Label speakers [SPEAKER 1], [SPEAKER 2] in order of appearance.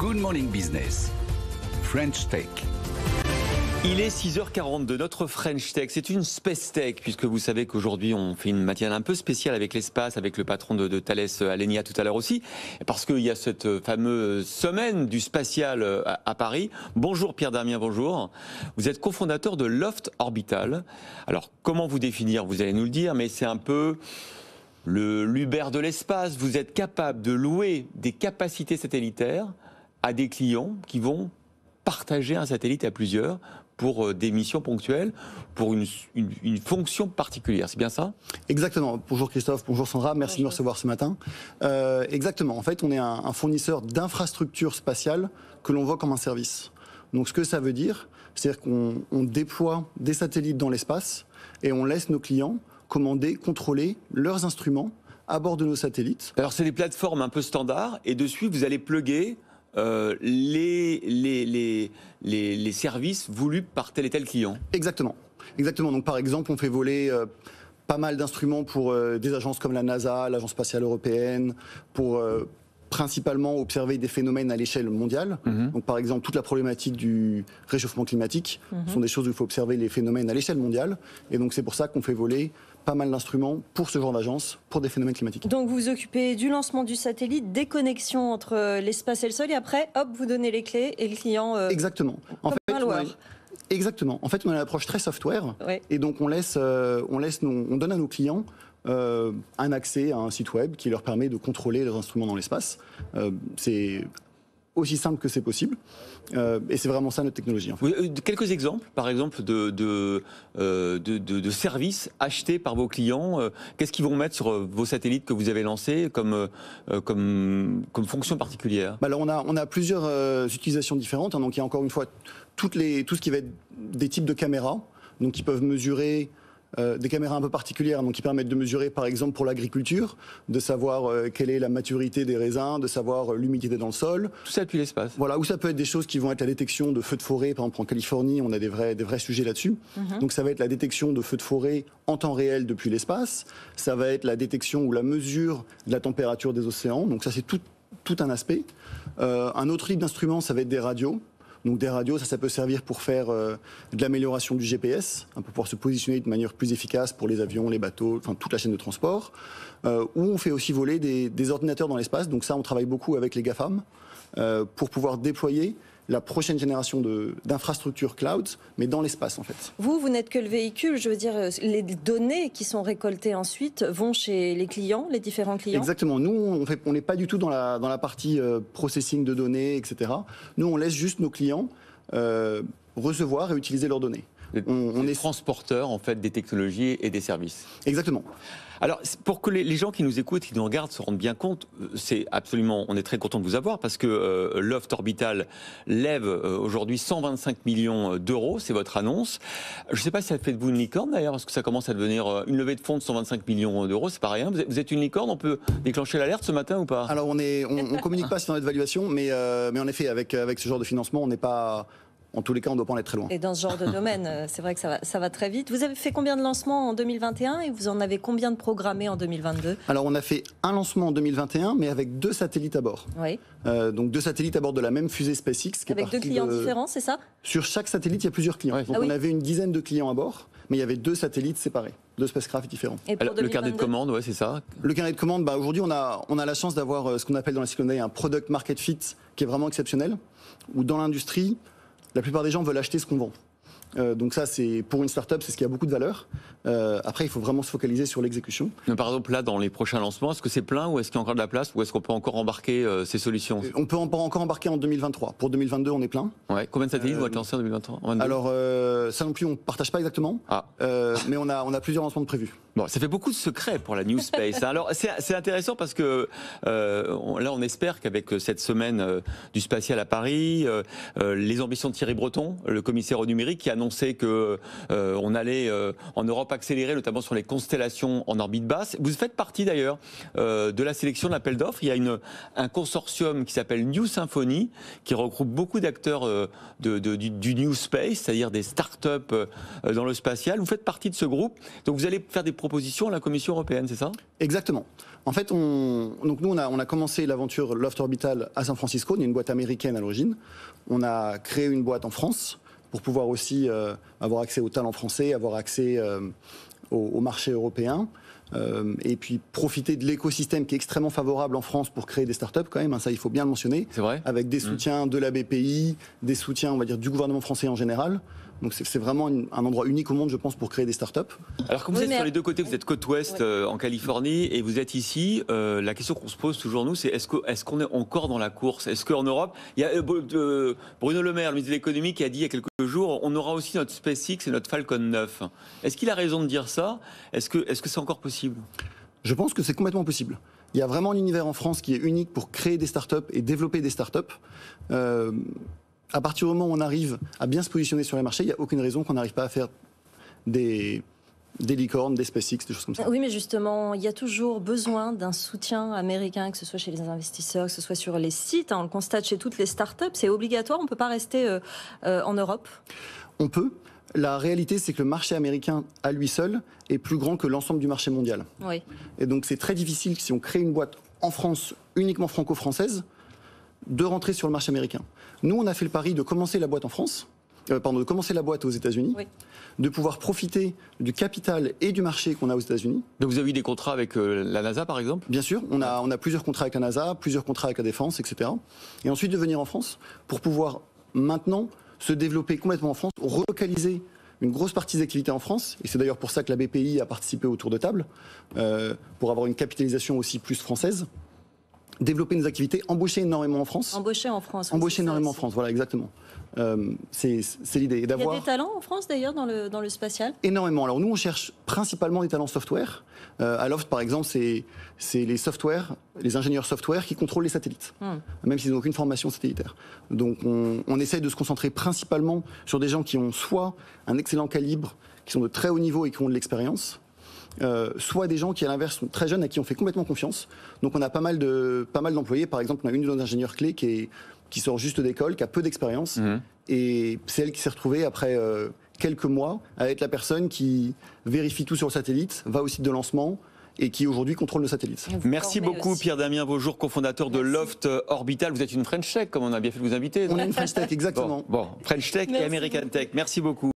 [SPEAKER 1] Good Morning Business, French Tech.
[SPEAKER 2] Il est 6h42, notre French Tech, c'est une Space Tech, puisque vous savez qu'aujourd'hui on fait une matinale un peu spéciale avec l'espace, avec le patron de Thales Alenia tout à l'heure aussi, parce qu'il y a cette fameuse semaine du spatial à Paris. Bonjour Pierre Darmien, bonjour. Vous êtes cofondateur de Loft Orbital. Alors comment vous définir, vous allez nous le dire, mais c'est un peu l'Uber de l'espace. Vous êtes capable de louer des capacités satellitaires à des clients qui vont partager un satellite à plusieurs pour des missions ponctuelles, pour une fonction particulière. C'est bien ça?
[SPEAKER 3] Exactement. Bonjour Christophe, bonjour Sandra, merci de me recevoir ce matin. Exactement. En fait, on est un fournisseur d'infrastructures spatiales que l'on voit comme un service. Donc ce que ça veut dire, c'est-à-dire qu'on déploie des satellites dans l'espace et on laisse nos clients commander, contrôler leurs instruments à bord de nos satellites.
[SPEAKER 2] Alors c'est des plateformes un peu standards et dessus vous allez plugger les services voulus par tel et tel client.
[SPEAKER 3] Exactement. Exactement. Donc par exemple, on fait voler pas mal d'instruments pour des agences comme la NASA, l'Agence spatiale européenne, pour principalement observer des phénomènes à l'échelle mondiale. Donc par exemple, toute la problématique du réchauffement climatique sont des choses où il faut observer les phénomènes à l'échelle mondiale. Et donc c'est pour ça qu'on fait voler pas mal d'instruments pour ce genre d'agence, pour des phénomènes climatiques.
[SPEAKER 4] Donc vous vous occupez du lancement du satellite, des connexions entre l'espace et le sol, et après, hop, vous donnez les clés et le client...
[SPEAKER 3] Exactement. En fait, exactement. En fait, on a une approche très software, et donc on donne à nos clients un accès à un site web qui leur permet de contrôler leurs instruments dans l'espace. C'est aussi simple que c'est possible. Et c'est vraiment ça notre technologie. En fait.
[SPEAKER 2] Quelques exemples, par exemple, de services achetés par vos clients. Qu'est-ce qu'ils vont mettre sur vos satellites que vous avez lancés comme fonction particulière?
[SPEAKER 3] Alors on a plusieurs utilisations différentes. Donc il y a encore une fois tout ce qui va être des types de caméras, donc qui peuvent mesurer des caméras un peu particulières, donc qui permettent de mesurer, par exemple, pour l'agriculture, de savoir quelle est la maturité des raisins, de savoir l'humidité dans le sol.
[SPEAKER 2] Tout ça depuis l'espace.
[SPEAKER 3] Voilà, ou ça peut être des choses qui vont être la détection de feux de forêt. Par exemple, en Californie, on a des vrais sujets là-dessus. Donc ça va être la détection de feux de forêt en temps réel depuis l'espace. Ça va être la détection ou la mesure de la température des océans. Donc ça, c'est tout un aspect. Un autre type d'instrument, ça va être des radios. Donc des radios, ça peut servir pour faire de l'amélioration du GPS, pour pouvoir se positionner de manière plus efficace pour les avions, les bateaux, enfin toute la chaîne de transport. Où on fait aussi voler des ordinateurs dans l'espace. Donc ça, on travaille beaucoup avec les GAFAM pour pouvoir déployer la prochaine génération d'infrastructures cloud, mais dans l'espace en fait.
[SPEAKER 4] Vous n'êtes que le véhicule, je veux dire, les données qui sont récoltées ensuite vont chez les clients, les différents clients?
[SPEAKER 3] Exactement, nous on n'est pas du tout dans la partie processing de données, etc. Nous on laisse juste nos clients recevoir et utiliser leurs données.
[SPEAKER 2] On est transporteur en fait des technologies et des services.
[SPEAKER 3] Exactement.
[SPEAKER 2] Alors, pour que les gens qui nous écoutent, qui nous regardent, se rendent bien compte, on est très content de vous avoir parce que Loft Orbital lève aujourd'hui 125 millions d'euros, c'est votre annonce. Je ne sais pas si ça fait de vous une licorne d'ailleurs, parce que ça commence à devenir une levée de fonds de 125 millions d'euros, c'est pas rien. Vous êtes une licorne, on peut déclencher l'alerte ce matin ou pas?
[SPEAKER 3] Alors, on communique pas sur notre valuation, mais en effet, avec ce genre de financement, on n'est pas... En tous les cas, on ne doit pas en être très loin.
[SPEAKER 4] Et dans ce genre de domaine, c'est vrai que ça va très vite. Vous avez fait combien de lancements en 2021 et vous en avez combien de programmés en 2022?
[SPEAKER 3] Alors, on a fait un lancement en 2021, mais avec 2 satellites à bord.
[SPEAKER 4] Oui.
[SPEAKER 3] Donc 2 satellites à bord de la même fusée SpaceX.
[SPEAKER 4] Avec 2 clients différents, c'est ça?
[SPEAKER 3] Sur chaque satellite, il y a plusieurs clients. Donc on avait une dizaine de clients à bord, mais il y avait 2 satellites séparés, 2 spacecraft différents.
[SPEAKER 4] Et pour
[SPEAKER 2] le carnet de commande, c'est ça?
[SPEAKER 3] Le carnet de commande, aujourd'hui, on a la chance d'avoir ce qu'on appelle dans la Silicon Valley un product market fit qui est vraiment exceptionnel, où dans l'industrie, la plupart des gens veulent acheter ce qu'on vend. Donc ça, c'est pour une start-up, c'est ce qui a beaucoup de valeur. Après, il faut vraiment se focaliser sur l'exécution.
[SPEAKER 2] Par exemple, là, dans les prochains lancements, est-ce que c'est plein ou est-ce qu'il y a encore de la place ou est-ce qu'on peut encore embarquer ces solutions?
[SPEAKER 3] On peut encore embarquer en 2023. Pour 2022, on est plein.
[SPEAKER 2] Ouais. Combien de satellites vont être lancés en 2023?
[SPEAKER 3] Alors, ça non plus, on ne partage pas exactement. Mais on a plusieurs lancements de prévus.
[SPEAKER 2] Bon, ça fait beaucoup de secrets pour la New Space. Alors, c'est intéressant parce que là, on espère qu'avec cette semaine du spatial à Paris, les ambitions de Thierry Breton, le commissaire au numérique, qui a annoncé qu'on allait en Europe accélérer, notamment sur les constellations en orbite basse. Vous faites partie d'ailleurs de la sélection de l'appel d'offres. Il y a un consortium qui s'appelle New Symphony, qui regroupe beaucoup d'acteurs du New Space, c'est-à-dire des start-up dans le spatial. Vous faites partie de ce groupe, donc vous allez faire des propositions à la Commission européenne, c'est ça?
[SPEAKER 3] Exactement. En fait, donc nous, on a commencé l'aventure Loft Orbital à San Francisco. On est une boîte américaine à l'origine. On a créé une boîte en France pour pouvoir aussi avoir accès aux talents français, avoir accès au marché européen. Et puis profiter de l'écosystème qui est extrêmement favorable en France pour créer des startups quand même, hein, ça il faut bien le mentionner.
[SPEAKER 2] C'est vrai.
[SPEAKER 3] Avec des soutiens de la BPI, des soutiens on va dire du gouvernement français en général. Donc c'est vraiment un endroit unique au monde, je pense, pour créer des startups.
[SPEAKER 2] Alors comme vous êtes sur les deux côtés, vous êtes côte ouest en Californie et vous êtes ici, la question qu'on se pose toujours nous, c'est est-ce qu'on est encore dans la course? Est-ce qu'en Europe, il y a Bruno Le Maire, le ministre de l'économie, qui a dit il y a quelques jours, on aura aussi notre SpaceX et notre Falcon 9. Est-ce qu'il a raison de dire ça? Est-ce que c'est encore possible?
[SPEAKER 3] Je pense que c'est complètement possible. Il y a vraiment un univers en France qui est unique pour créer des startups et développer des startups. À partir du moment où on arrive à bien se positionner sur les marchés, il n'y a aucune raison qu'on n'arrive pas à faire des licornes, des SpaceX, des choses comme ça.
[SPEAKER 4] Oui, mais justement, il y a toujours besoin d'un soutien américain, que ce soit chez les investisseurs, que ce soit sur les sites. On le constate chez toutes les startups, c'est obligatoire, on ne peut pas rester en Europe.
[SPEAKER 3] On peut. La réalité, c'est que le marché américain, à lui seul, est plus grand que l'ensemble du marché mondial.
[SPEAKER 4] Oui.
[SPEAKER 3] Et donc, c'est très difficile, si on crée une boîte en France, uniquement franco-française, de rentrer sur le marché américain. Nous, on a fait le pari de commencer la boîte en France, de commencer la boîte aux États-Unis, de pouvoir profiter du capital et du marché qu'on a aux États-Unis.
[SPEAKER 2] Donc vous avez eu des contrats avec la NASA, par exemple?
[SPEAKER 3] Bien sûr, on a plusieurs contrats avec la NASA, plusieurs contrats avec la Défense, etc. Et ensuite de venir en France pour pouvoir maintenant se développer complètement en France, relocaliser une grosse partie des activités en France. Et c'est d'ailleurs pour ça que la BPI a participé au tour de table, pour avoir une capitalisation aussi plus française. Développer nos activités, embaucher énormément en France.
[SPEAKER 4] Embaucher en France.
[SPEAKER 3] Embaucher énormément en France, voilà, exactement. C'est l'idée.
[SPEAKER 4] Il y a des talents en France d'ailleurs dans le spatial?
[SPEAKER 3] Énormément. Alors nous, on cherche principalement des talents software. À Loft, par exemple, c'est les ingénieurs software qui contrôlent les satellites, même s'ils n'ont aucune formation satellitaire. Donc on essaie de se concentrer principalement sur des gens qui ont soit un excellent calibre, qui sont de très haut niveau et qui ont de l'expérience, soit des gens qui, à l'inverse, sont très jeunes, à qui on fait complètement confiance. Donc on a pas mal d'employés. Par exemple, on a une de nos ingénieurs clés qui sort juste d'école, qui a peu d'expérience. Et c'est elle qui s'est retrouvée, après quelques mois, à être la personne qui vérifie tout sur le satellite, va au site de lancement, et qui aujourd'hui contrôle le satellite.
[SPEAKER 2] Merci beaucoup Pierre-Damien Vaujour, cofondateur de Loft Orbital. Vous êtes une French Tech, comme on a bien fait de vous inviter.
[SPEAKER 3] On est une French Tech, exactement.
[SPEAKER 2] Bon, French Tech et American Tech. Merci beaucoup.